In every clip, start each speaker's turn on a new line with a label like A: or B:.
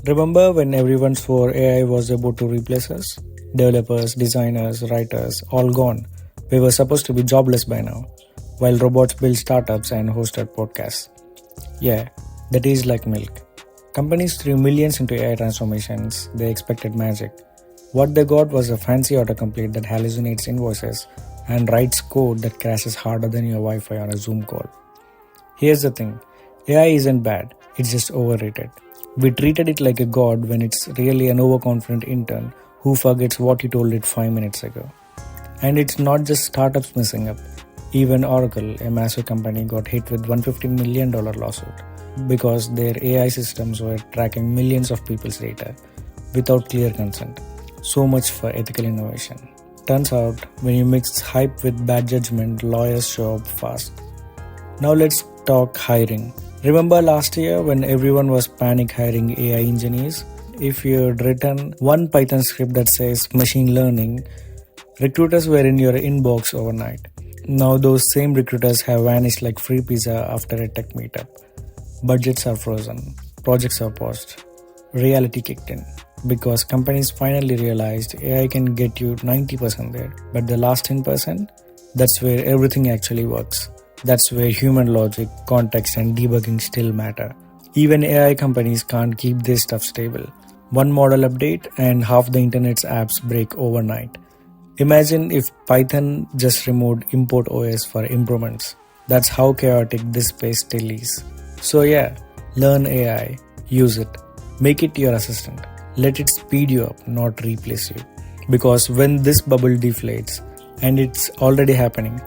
A: Remember when everyone swore AI was about to replace us? Developers, designers, writers, all gone. We were supposed to be jobless by now, while robots build startups and hosted podcasts. Yeah, that is like milk. Companies threw millions into AI transformations, they expected magic. What they got was a fancy autocomplete that hallucinates invoices and writes code that crashes harder than your Wi Fi on a Zoom call. Here's the thing, AI isn't bad, it's just overrated. We treated it like a god when it's really an overconfident intern who forgets what you told it 5 minutes ago. And it's not just startups messing up. Even Oracle, a massive company, got hit with $150 million lawsuit because their AI systems were tracking millions of people's data without clear consent. So much for ethical innovation. Turns out, when you mix hype with bad judgment, lawyers show up fast. Now let's talk hiring. Remember last year when everyone was panic hiring AI engineers? If you had written one Python script that says machine learning, recruiters were in your inbox overnight. Now those same recruiters have vanished like free pizza after a tech meetup. Budgets are frozen, projects are paused, reality kicked in. Because companies finally realized AI can get you 90% there, but the last 10%, that's where everything actually works. That's where human logic, context and debugging still matter. Even AI companies can't keep this stuff stable. One model update and half the internet's apps break overnight. Imagine if Python just removed import OS for improvements. That's how chaotic this space still is. So yeah, learn AI, use it, make it your assistant. Let it speed you up, not replace you. Because when this bubble deflates, and it's already happening,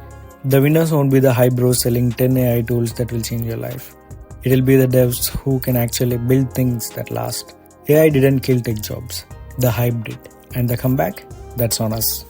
A: the winners won't be the high bros selling 10 AI tools that will change your life. It'll be the devs who can actually build things that last. AI didn't kill tech jobs. The hype did. And the comeback? That's on us.